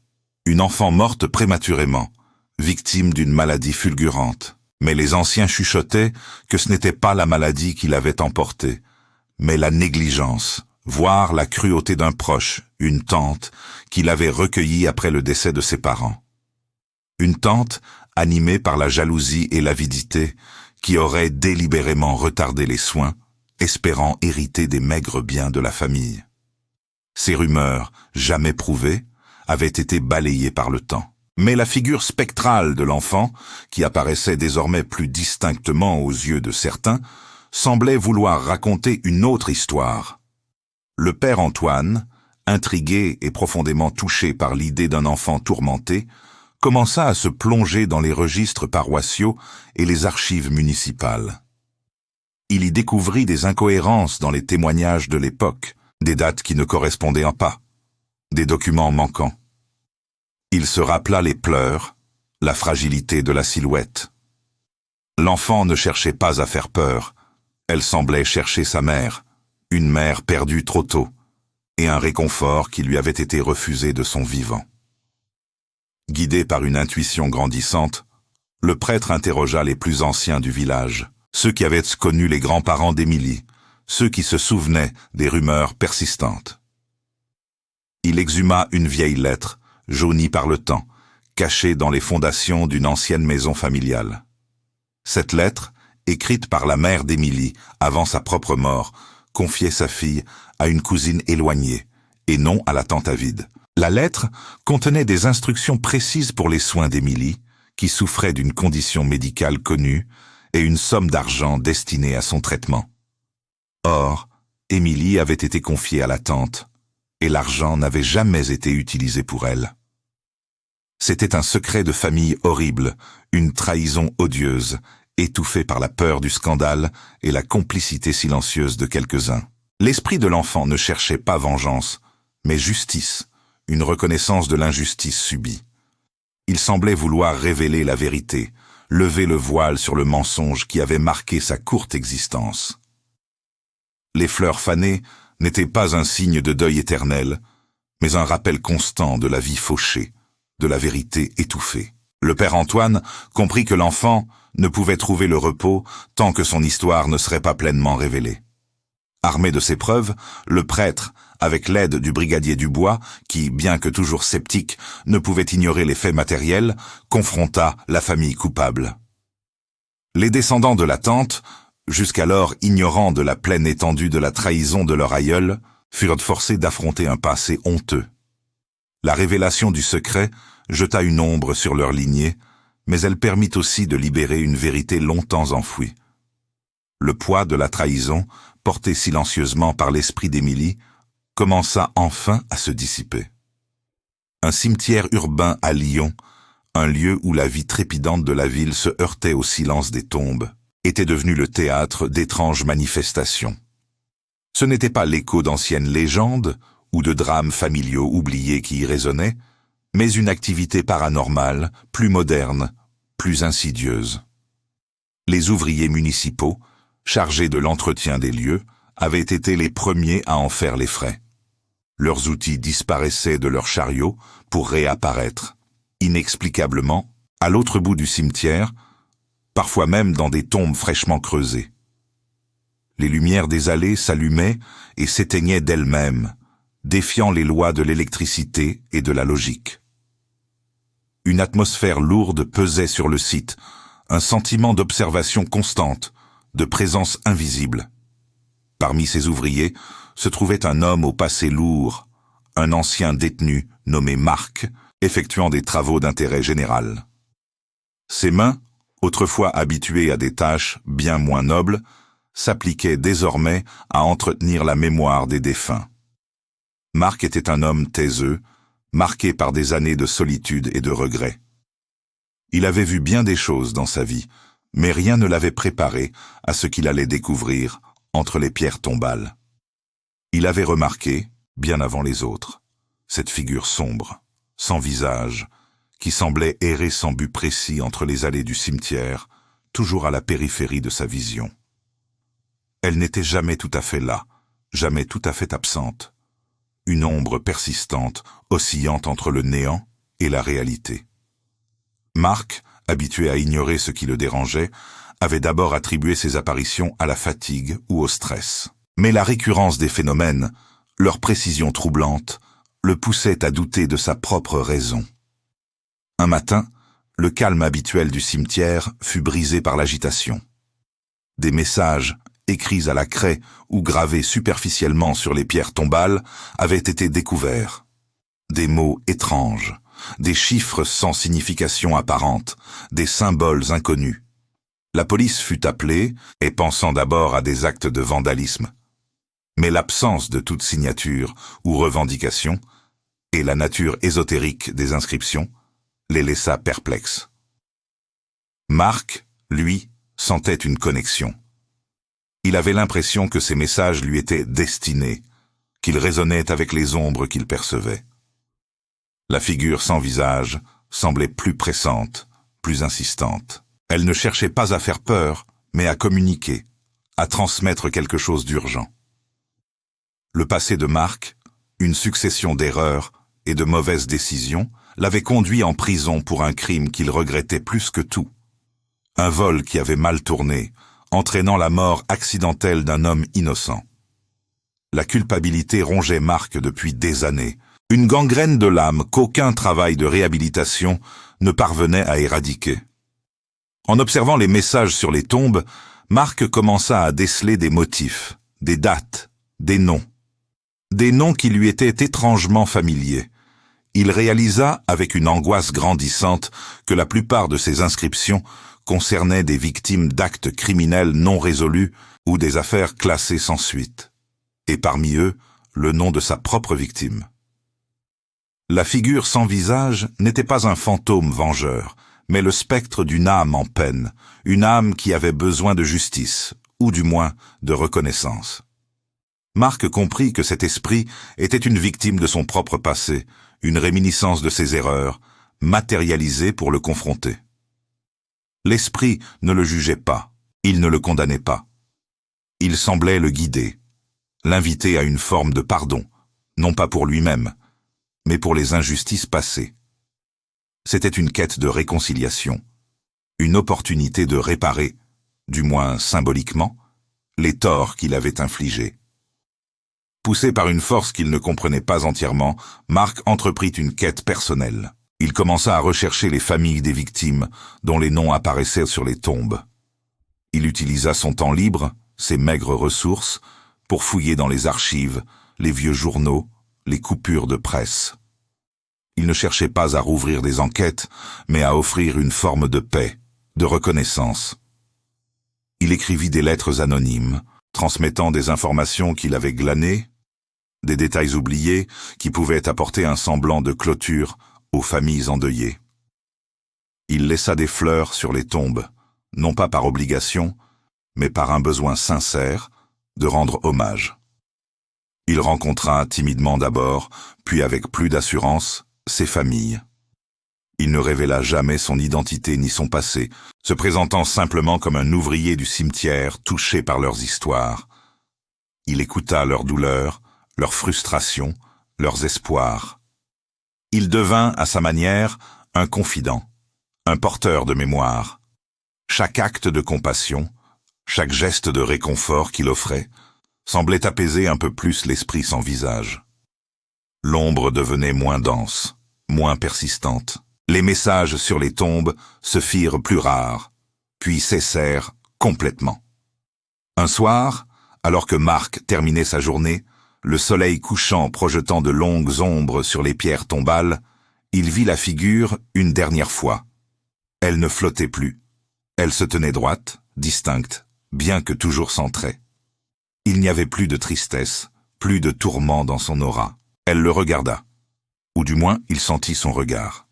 Une enfant morte prématurément, victime d'une maladie fulgurante. Mais les anciens chuchotaient que ce n'était pas la maladie qui l'avait emportée, mais la négligence, voire la cruauté d'un proche, une tante, qui l'avait recueillie après le décès de ses parents. Une tante animée par la jalousie et l'avidité, qui aurait délibérément retardé les soins, espérant hériter des maigres biens de la famille. Ces rumeurs, jamais prouvées, avaient été balayées par le temps. Mais la figure spectrale de l'enfant, qui apparaissait désormais plus distinctement aux yeux de certains, semblait vouloir raconter une autre histoire. Le père Antoine, intrigué et profondément touché par l'idée d'un enfant tourmenté, commença à se plonger dans les registres paroissiaux et les archives municipales. Il y découvrit des incohérences dans les témoignages de l'époque, des dates qui ne correspondaient pas, des documents manquants. Il se rappela les pleurs, la fragilité de la silhouette. L'enfant ne cherchait pas à faire peur, elle semblait chercher sa mère, une mère perdue trop tôt, et un réconfort qui lui avait été refusé de son vivant. Guidé par une intuition grandissante, le prêtre interrogea les plus anciens du village, ceux qui avaient connu les grands-parents d'Émilie, ceux qui se souvenaient des rumeurs persistantes. Il exhuma une vieille lettre, jaunie par le temps, cachée dans les fondations d'une ancienne maison familiale. Cette lettre, écrite par la mère d'Émilie avant sa propre mort, confiait sa fille à une cousine éloignée, et non à la tante avide. La lettre contenait des instructions précises pour les soins d'Émilie, qui souffrait d'une condition médicale connue, et une somme d'argent destinée à son traitement. Or, Émilie avait été confiée à la tante, et l'argent n'avait jamais été utilisé pour elle. C'était un secret de famille horrible, une trahison odieuse, étouffée par la peur du scandale et la complicité silencieuse de quelques-uns. L'esprit de l'enfant ne cherchait pas vengeance, mais justice, une reconnaissance de l'injustice subie. Il semblait vouloir révéler la vérité, lever le voile sur le mensonge qui avait marqué sa courte existence. Les fleurs fanées n'était pas un signe de deuil éternel, mais un rappel constant de la vie fauchée, de la vérité étouffée. Le père Antoine comprit que l'enfant ne pouvait trouver le repos tant que son histoire ne serait pas pleinement révélée. Armé de ces preuves, le prêtre, avec l'aide du brigadier Dubois, qui, bien que toujours sceptique, ne pouvait ignorer les faits matériels, confronta la famille coupable. Les descendants de la tante, jusqu'alors ignorants de la pleine étendue de la trahison de leur aïeul, furent forcés d'affronter un passé honteux. La révélation du secret jeta une ombre sur leur lignée, mais elle permit aussi de libérer une vérité longtemps enfouie. Le poids de la trahison, porté silencieusement par l'esprit d'Émilie, commença enfin à se dissiper. Un cimetière urbain à Lyon, un lieu où la vie trépidante de la ville se heurtait au silence des tombes, était devenu le théâtre d'étranges manifestations. Ce n'était pas l'écho d'anciennes légendes ou de drames familiaux oubliés qui y résonnaient, mais une activité paranormale, plus moderne, plus insidieuse. Les ouvriers municipaux, chargés de l'entretien des lieux, avaient été les premiers à en faire les frais. Leurs outils disparaissaient de leurs chariots pour réapparaître, inexplicablement, à l'autre bout du cimetière, parfois même dans des tombes fraîchement creusées. Les lumières des allées s'allumaient et s'éteignaient d'elles-mêmes, défiant les lois de l'électricité et de la logique. Une atmosphère lourde pesait sur le site, un sentiment d'observation constante, de présence invisible. Parmi ces ouvriers se trouvait un homme au passé lourd, un ancien détenu nommé Marc, effectuant des travaux d'intérêt général. Ses mains, autrefois habituées à des tâches bien moins nobles, s'appliquaient désormais à entretenir la mémoire des défunts. Marc était un homme taiseux, marqué par des années de solitude et de regret. Il avait vu bien des choses dans sa vie, mais rien ne l'avait préparé à ce qu'il allait découvrir entre les pierres tombales. Il avait remarqué, bien avant les autres, cette figure sombre, sans visage, qui semblait errer sans but précis entre les allées du cimetière, toujours à la périphérie de sa vision. Elle n'était jamais tout à fait là, jamais tout à fait absente. Une ombre persistante, oscillant entre le néant et la réalité. Marc, habitué à ignorer ce qui le dérangeait, avait d'abord attribué ces apparitions à la fatigue ou au stress. Mais la récurrence des phénomènes, leur précision troublante, le poussait à douter de sa propre raison. Un matin, le calme habituel du cimetière fut brisé par l'agitation. Des messages, écrits à la craie ou gravés superficiellement sur les pierres tombales, avaient été découverts. Des mots étranges, des chiffres sans signification apparente, des symboles inconnus. La police fut appelée, et pensant d'abord à des actes de vandalisme. Mais l'absence de toute signature ou revendication, et la nature ésotérique des inscriptions, les laissa perplexes. Marc, lui, sentait une connexion. Il avait l'impression que ces messages lui étaient destinés, qu'ils résonnaient avec les ombres qu'il percevait. La figure sans visage semblait plus pressante, plus insistante. Elle ne cherchait pas à faire peur, mais à communiquer, à transmettre quelque chose d'urgent. Le passé de Marc, une succession d'erreurs et de mauvaises décisions, l'avait conduit en prison pour un crime qu'il regrettait plus que tout. Un vol qui avait mal tourné, entraînant la mort accidentelle d'un homme innocent. La culpabilité rongeait Marc depuis des années, une gangrène de l'âme qu'aucun travail de réhabilitation ne parvenait à éradiquer. En observant les messages sur les tombes, Marc commença à déceler des motifs, des dates, des noms. Des noms qui lui étaient étrangement familiers. Il réalisa, avec une angoisse grandissante, que la plupart de ces inscriptions concernaient des victimes d'actes criminels non résolus ou des affaires classées sans suite. Et parmi eux, le nom de sa propre victime. La figure sans visage n'était pas un fantôme vengeur, mais le spectre d'une âme en peine, une âme qui avait besoin de justice, ou du moins de reconnaissance. Marc comprit que cet esprit était une victime de son propre passé, une réminiscence de ses erreurs, matérialisée pour le confronter. L'esprit ne le jugeait pas, il ne le condamnait pas. Il semblait le guider, l'inviter à une forme de pardon, non pas pour lui-même, mais pour les injustices passées. C'était une quête de réconciliation, une opportunité de réparer, du moins symboliquement, les torts qu'il avait infligés. Poussé par une force qu'il ne comprenait pas entièrement, Marc entreprit une quête personnelle. Il commença à rechercher les familles des victimes, dont les noms apparaissaient sur les tombes. Il utilisa son temps libre, ses maigres ressources, pour fouiller dans les archives, les vieux journaux, les coupures de presse. Il ne cherchait pas à rouvrir des enquêtes, mais à offrir une forme de paix, de reconnaissance. Il écrivit des lettres anonymes, transmettant des informations qu'il avait glanées, des détails oubliés qui pouvaient apporter un semblant de clôture aux familles endeuillées. Il laissa des fleurs sur les tombes, non pas par obligation, mais par un besoin sincère de rendre hommage. Il rencontra timidement d'abord, puis avec plus d'assurance, ses familles. Il ne révéla jamais son identité ni son passé, se présentant simplement comme un ouvrier du cimetière touché par leurs histoires. Il écouta leurs douleurs, leurs frustrations, leurs espoirs. Il devint, à sa manière, un confident, un porteur de mémoire. Chaque acte de compassion, chaque geste de réconfort qu'il offrait, semblait apaiser un peu plus l'esprit sans visage. L'ombre devenait moins dense, moins persistante. Les messages sur les tombes se firent plus rares, puis cessèrent complètement. Un soir, alors que Marc terminait sa journée, le soleil couchant projetant de longues ombres sur les pierres tombales, il vit la figure une dernière fois. Elle ne flottait plus. Elle se tenait droite, distincte, bien que toujours sans trait. Il n'y avait plus de tristesse, plus de tourment dans son aura. Elle le regarda, ou du moins il sentit son regard.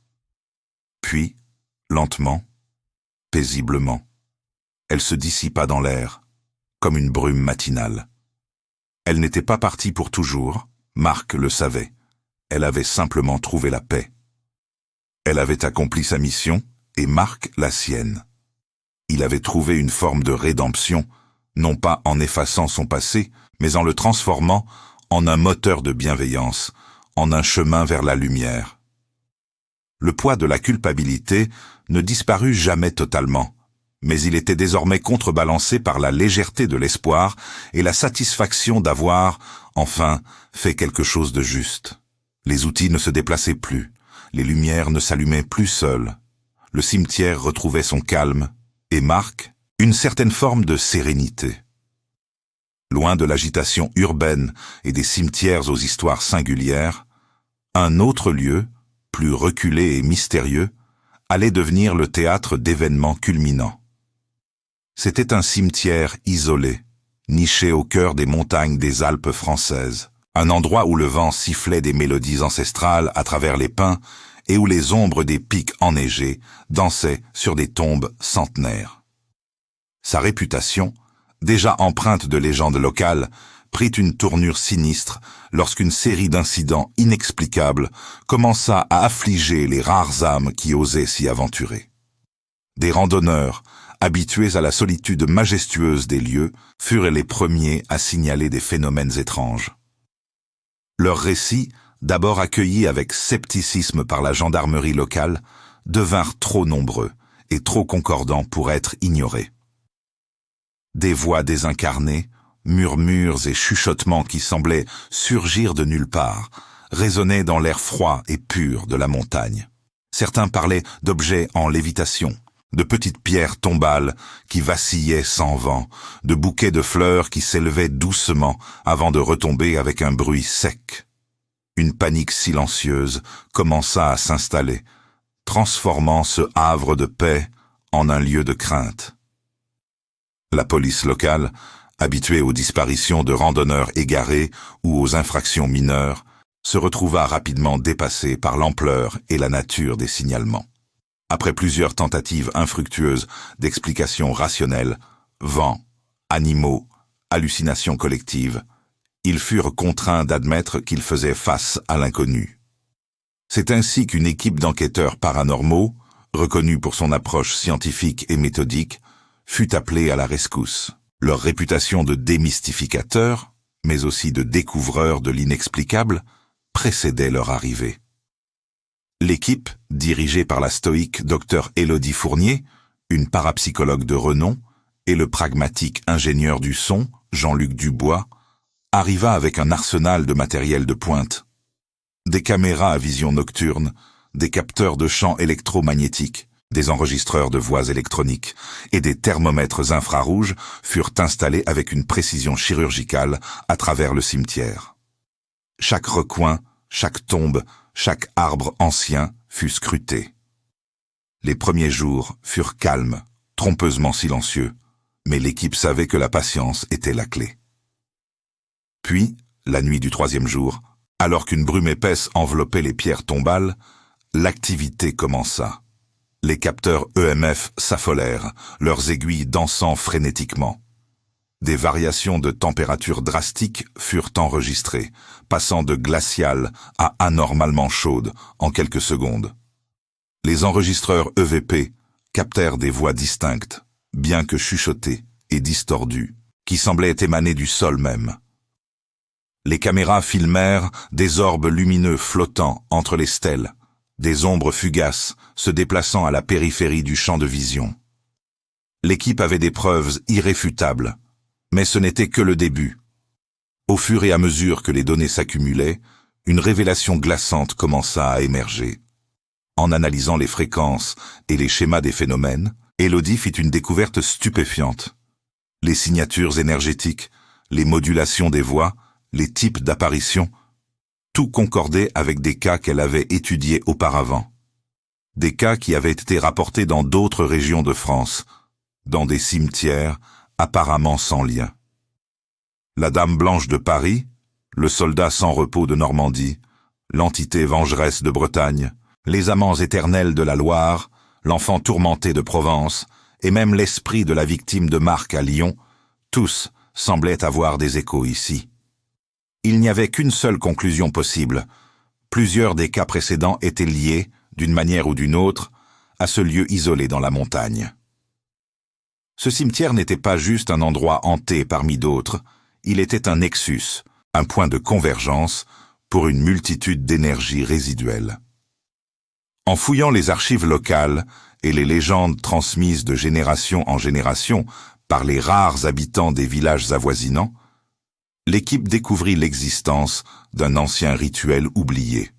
Puis, lentement, paisiblement, elle se dissipa dans l'air, comme une brume matinale. Elle n'était pas partie pour toujours, Marc le savait. Elle avait simplement trouvé la paix. Elle avait accompli sa mission, et Marc la sienne. Il avait trouvé une forme de rédemption, non pas en effaçant son passé, mais en le transformant en un moteur de bienveillance, en un chemin vers la lumière. Le poids de la culpabilité ne disparut jamais totalement, mais il était désormais contrebalancé par la légèreté de l'espoir et la satisfaction d'avoir, enfin, fait quelque chose de juste. Les outils ne se déplaçaient plus, les lumières ne s'allumaient plus seules, le cimetière retrouvait son calme, et Marc, une certaine forme de sérénité. Loin de l'agitation urbaine et des cimetières aux histoires singulières, un autre lieu, plus reculé et mystérieux, allait devenir le théâtre d'événements culminants. C'était un cimetière isolé, niché au cœur des montagnes des Alpes françaises, un endroit où le vent sifflait des mélodies ancestrales à travers les pins et où les ombres des pics enneigés dansaient sur des tombes centenaires. Sa réputation, déjà empreinte de légendes locales, prit une tournure sinistre lorsqu'une série d'incidents inexplicables commença à affliger les rares âmes qui osaient s'y aventurer. Des randonneurs, habitués à la solitude majestueuse des lieux, furent les premiers à signaler des phénomènes étranges. Leurs récits, d'abord accueillis avec scepticisme par la gendarmerie locale, devinrent trop nombreux et trop concordants pour être ignorés. Des voix désincarnées, murmures et chuchotements qui semblaient surgir de nulle part, résonnaient dans l'air froid et pur de la montagne. Certains parlaient d'objets en lévitation, de petites pierres tombales qui vacillaient sans vent, de bouquets de fleurs qui s'élevaient doucement avant de retomber avec un bruit sec. Une panique silencieuse commença à s'installer, transformant ce havre de paix en un lieu de crainte. La police locale, habituée aux disparitions de randonneurs égarés ou aux infractions mineures, se retrouva rapidement dépassée par l'ampleur et la nature des signalements. Après plusieurs tentatives infructueuses d'explications rationnelles, vent, animaux, hallucinations collectives, ils furent contraints d'admettre qu'ils faisaient face à l'inconnu. C'est ainsi qu'une équipe d'enquêteurs paranormaux, reconnue pour son approche scientifique et méthodique, fut appelée à la rescousse. Leur réputation de démystificateurs, mais aussi de découvreurs de l'inexplicable, précédait leur arrivée. L'équipe, dirigée par la stoïque Dr Élodie Fournier, une parapsychologue de renom, et le pragmatique ingénieur du son, Jean-Luc Dubois, arriva avec un arsenal de matériel de pointe. Des caméras à vision nocturne, des capteurs de champs électromagnétiques, des enregistreurs de voix électroniques et des thermomètres infrarouges furent installés avec une précision chirurgicale à travers le cimetière. Chaque recoin, chaque tombe, chaque arbre ancien fut scruté. Les premiers jours furent calmes, trompeusement silencieux, Mais l'équipe savait que la patience était la clé. Puis, la nuit du 3e jour, alors qu'une brume épaisse enveloppait les pierres tombales, l'activité commença. Les capteurs EMF s'affolèrent, leurs aiguilles dansant frénétiquement. Des variations de température drastiques furent enregistrées, passant de glaciales à anormalement chaudes en quelques secondes. Les enregistreurs EVP captèrent des voix distinctes, bien que chuchotées et distordues, qui semblaient émaner du sol même. Les caméras filmèrent des orbes lumineux flottant entre les stèles, des ombres fugaces se déplaçant à la périphérie du champ de vision. L'équipe avait des preuves irréfutables, mais ce n'était que le début. Au fur et à mesure que les données s'accumulaient, une révélation glaçante commença à émerger. En analysant les fréquences et les schémas des phénomènes, Élodie fit une découverte stupéfiante. Les signatures énergétiques, les modulations des voix, les types d'apparitions, tout concordait avec des cas qu'elle avait étudiés auparavant. Des cas qui avaient été rapportés dans d'autres régions de France, dans des cimetières apparemment sans lien. La Dame Blanche de Paris, le soldat sans repos de Normandie, l'entité vengeresse de Bretagne, les amants éternels de la Loire, l'enfant tourmenté de Provence, et même l'esprit de la victime de Marc à Lyon, tous semblaient avoir des échos ici. Il n'y avait qu'une seule conclusion possible. Plusieurs des cas précédents étaient liés, d'une manière ou d'une autre, à ce lieu isolé dans la montagne. Ce cimetière n'était pas juste un endroit hanté parmi d'autres, il était un nexus, un point de convergence pour une multitude d'énergies résiduelles. En fouillant les archives locales et les légendes transmises de génération en génération par les rares habitants des villages avoisinants, l'équipe découvrit l'existence d'un ancien rituel oublié.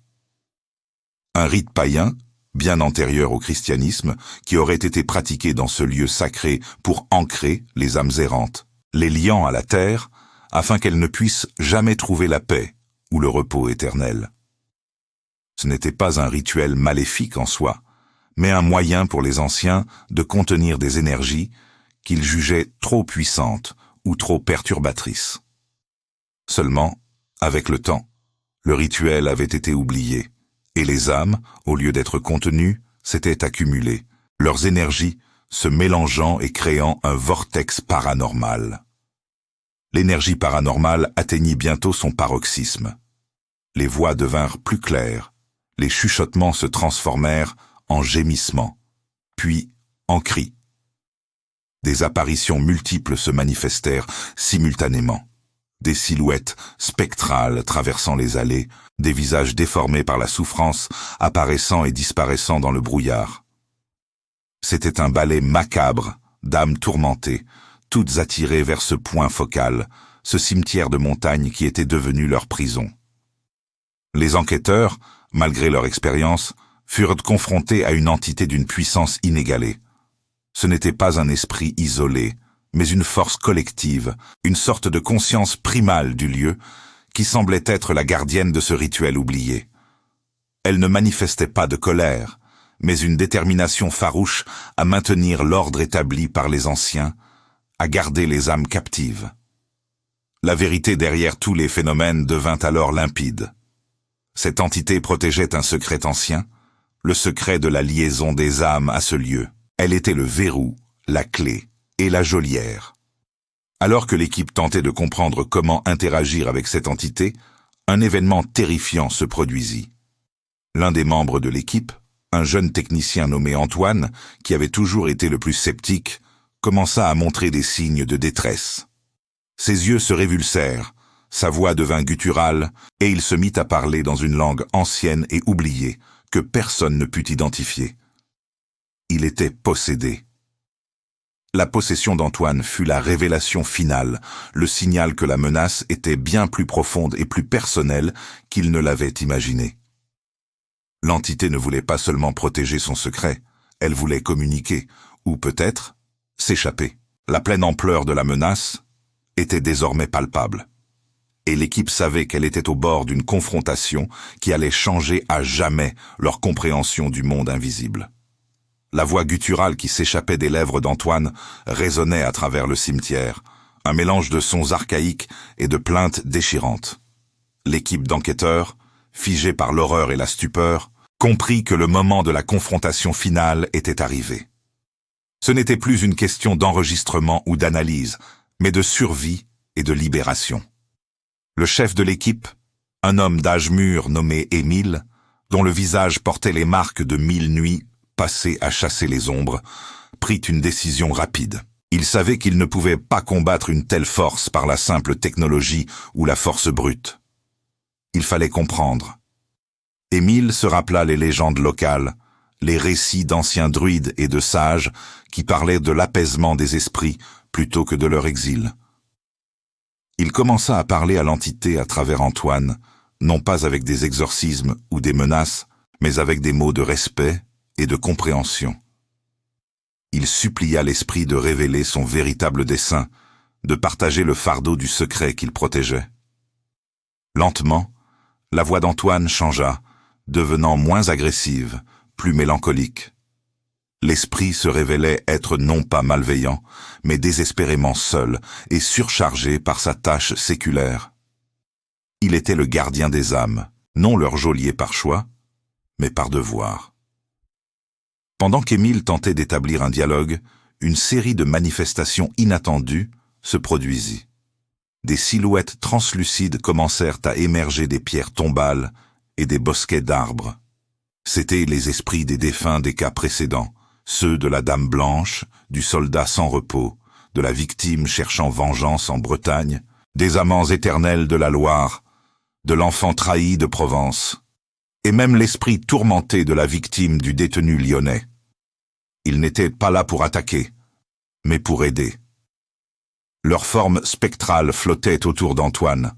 Un rite païen, bien antérieur au christianisme, qui aurait été pratiqué dans ce lieu sacré pour ancrer les âmes errantes, les liant à la terre, afin qu'elles ne puissent jamais trouver la paix ou le repos éternel. Ce n'était pas un rituel maléfique en soi, mais un moyen pour les anciens de contenir des énergies qu'ils jugeaient trop puissantes ou trop perturbatrices. Seulement, avec le temps, le rituel avait été oublié, et les âmes, au lieu d'être contenues, s'étaient accumulées, leurs énergies se mélangeant et créant un vortex paranormal. L'énergie paranormale atteignit bientôt son paroxysme. Les voix devinrent plus claires, les chuchotements se transformèrent en gémissements, puis en cris. Des apparitions multiples se manifestèrent simultanément. Des silhouettes spectrales traversant les allées, des visages déformés par la souffrance apparaissant et disparaissant dans le brouillard. C'était un ballet macabre d'âmes tourmentées, toutes attirées vers ce point focal, ce cimetière de montagne qui était devenu leur prison. Les enquêteurs, malgré leur expérience, furent confrontés à une entité d'une puissance inégalée. Ce n'était pas un esprit isolé, mais une force collective, une sorte de conscience primale du lieu, qui semblait être la gardienne de ce rituel oublié. Elle ne manifestait pas de colère, mais une détermination farouche à maintenir l'ordre établi par les anciens, à garder les âmes captives. La vérité derrière tous les phénomènes devint alors limpide. Cette entité protégeait un secret ancien, le secret de la liaison des âmes à ce lieu. Elle était le verrou, la clé et la geôlière. Alors que l'équipe tentait de comprendre comment interagir avec cette entité, un événement terrifiant se produisit. L'un des membres de l'équipe, un jeune technicien nommé Antoine, qui avait toujours été le plus sceptique, commença à montrer des signes de détresse. Ses yeux se révulsèrent, sa voix devint gutturale, et il se mit à parler dans une langue ancienne et oubliée, que personne ne put identifier. Il était possédé. La possession d'Antoine fut la révélation finale, le signal que la menace était bien plus profonde et plus personnelle qu'il ne l'avait imaginé. L'entité ne voulait pas seulement protéger son secret, elle voulait communiquer, ou peut-être s'échapper. La pleine ampleur de la menace était désormais palpable. Et l'équipe savait qu'elle était au bord d'une confrontation qui allait changer à jamais leur compréhension du monde invisible. La voix gutturale qui s'échappait des lèvres d'Antoine résonnait à travers le cimetière, un mélange de sons archaïques et de plaintes déchirantes. L'équipe d'enquêteurs, figée par l'horreur et la stupeur, comprit que le moment de la confrontation finale était arrivé. Ce n'était plus une question d'enregistrement ou d'analyse, mais de survie et de libération. Le chef de l'équipe, un homme d'âge mûr nommé Émile, dont le visage portait les marques de 1000 nuits passées à chasser les ombres, prit une décision rapide. Il savait qu'il ne pouvait pas combattre une telle force par la simple technologie ou la force brute. Il fallait comprendre. Émile se rappela les légendes locales, les récits d'anciens druides et de sages qui parlaient de l'apaisement des esprits plutôt que de leur exil. Il commença à parler à l'entité à travers Antoine, non pas avec des exorcismes ou des menaces, mais avec des mots de respect et de compréhension. Il supplia l'esprit de révéler son véritable dessein, de partager le fardeau du secret qu'il protégeait. Lentement, la voix d'Antoine changea, devenant moins agressive, plus mélancolique. L'esprit se révélait être non pas malveillant, mais désespérément seul et surchargé par sa tâche séculaire. Il était le gardien des âmes, non leur geôlier par choix, mais par devoir. Pendant qu'Émile tentait d'établir un dialogue, une série de manifestations inattendues se produisit. Des silhouettes translucides commencèrent à émerger des pierres tombales et des bosquets d'arbres. C'étaient les esprits des défunts des cas précédents, ceux de la Dame Blanche, du soldat sans repos, de la victime cherchant vengeance en Bretagne, des amants éternels de la Loire, de l'enfant trahi de Provence, et même l'esprit tourmenté de la victime du détenu lyonnais. Ils n'étaient pas là pour attaquer, mais pour aider. Leur forme spectrale flottait autour d'Antoine,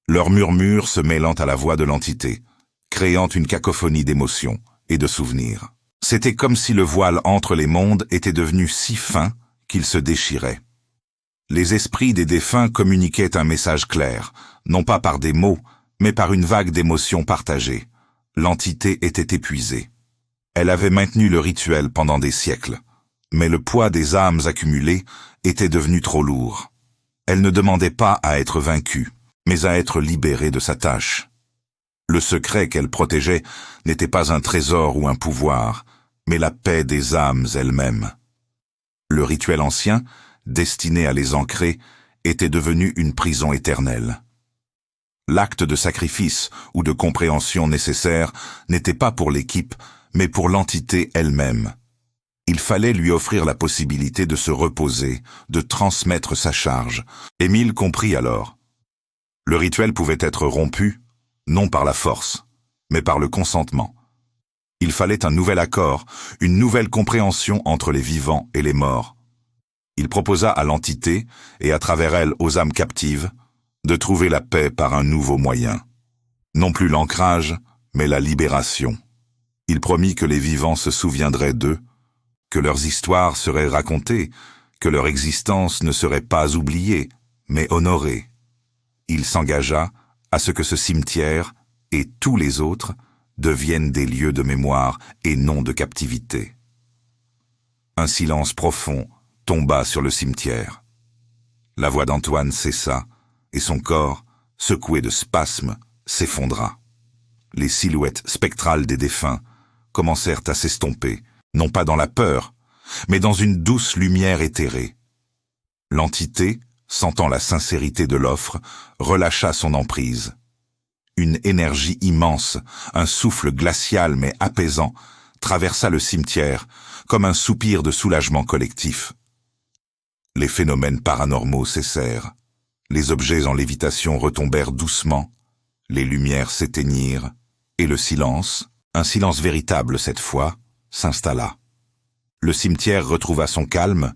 leur murmure se mêlant à la voix de l'entité, créant une cacophonie d'émotions et de souvenirs. C'était comme si le voile entre les mondes était devenu si fin qu'il se déchirait. Les esprits des défunts communiquaient un message clair, non pas par des mots, mais par une vague d'émotions partagées. L'entité était épuisée. Elle avait maintenu le rituel pendant des siècles, mais le poids des âmes accumulées était devenu trop lourd. Elle ne demandait pas à être vaincue, mais à être libérée de sa tâche. Le secret qu'elle protégeait n'était pas un trésor ou un pouvoir, mais la paix des âmes elles-mêmes. Le rituel ancien, destiné à les ancrer, était devenu une prison éternelle. L'acte de sacrifice ou de compréhension nécessaire n'était pas pour l'équipe, mais pour l'entité elle-même. Il fallait lui offrir la possibilité de se reposer, de transmettre sa charge. Émile comprit alors. Le rituel pouvait être rompu, non par la force, mais par le consentement. Il fallait un nouvel accord, une nouvelle compréhension entre les vivants et les morts. Il proposa à l'entité, et à travers elle aux âmes captives, de trouver la paix par un nouveau moyen. Non plus l'ancrage, mais la libération. Il promit que les vivants se souviendraient d'eux, que leurs histoires seraient racontées, que leur existence ne serait pas oubliée, mais honorée. Il s'engagea à ce que ce cimetière, et tous les autres, deviennent des lieux de mémoire et non de captivité. Un silence profond tomba sur le cimetière. La voix d'Antoine cessa, et son corps, secoué de spasmes, s'effondra. Les silhouettes spectrales des défunts commencèrent à s'estomper, non pas dans la peur, mais dans une douce lumière éthérée. L'entité, sentant la sincérité de l'offre, relâcha son emprise. Une énergie immense, un souffle glacial mais apaisant, traversa le cimetière, comme un soupir de soulagement collectif. Les phénomènes paranormaux cessèrent. Les objets en lévitation retombèrent doucement, les lumières s'éteignirent, et le silence, un silence véritable cette fois, s'installa. Le cimetière retrouva son calme,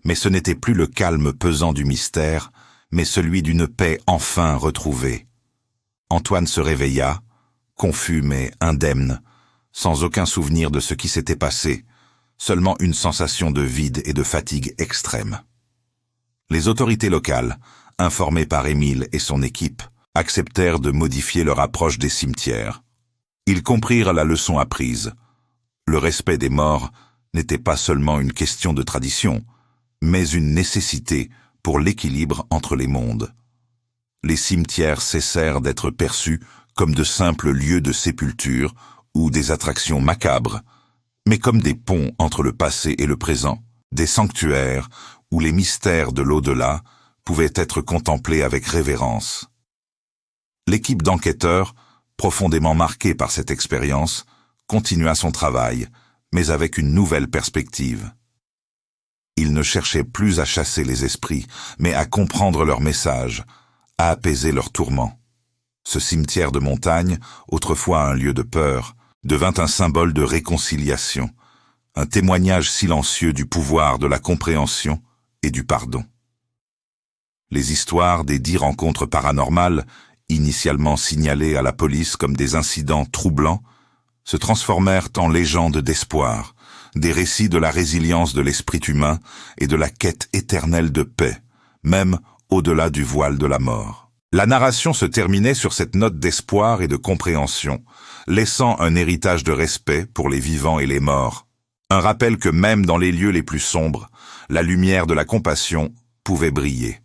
mais ce n'était plus le calme pesant du mystère, mais celui d'une paix enfin retrouvée. Antoine se réveilla, confus mais indemne, sans aucun souvenir de ce qui s'était passé, seulement une sensation de vide et de fatigue extrême. Les autorités locales, informées par Émile et son équipe, acceptèrent de modifier leur approche des cimetières. Ils comprirent la leçon apprise. Le respect des morts n'était pas seulement une question de tradition, mais une nécessité pour l'équilibre entre les mondes. Les cimetières cessèrent d'être perçus comme de simples lieux de sépulture ou des attractions macabres, mais comme des ponts entre le passé et le présent, des sanctuaires où les mystères de l'au-delà pouvaient être contemplés avec révérence. L'équipe d'enquêteurs, profondément marquée par cette expérience, continua son travail, mais avec une nouvelle perspective. Ils ne cherchaient plus à chasser les esprits, mais à comprendre leur message, à apaiser leurs tourments. Ce cimetière de montagne, autrefois un lieu de peur, devint un symbole de réconciliation, un témoignage silencieux du pouvoir de la compréhension et du pardon. Les histoires des 10 rencontres paranormales, initialement signalées à la police comme des incidents troublants, se transformèrent en légendes d'espoir, des récits de la résilience de l'esprit humain et de la quête éternelle de paix, même au-delà du voile de la mort. La narration se terminait sur cette note d'espoir et de compréhension, laissant un héritage de respect pour les vivants et les morts. Un rappel que même dans les lieux les plus sombres, la lumière de la compassion pouvait briller.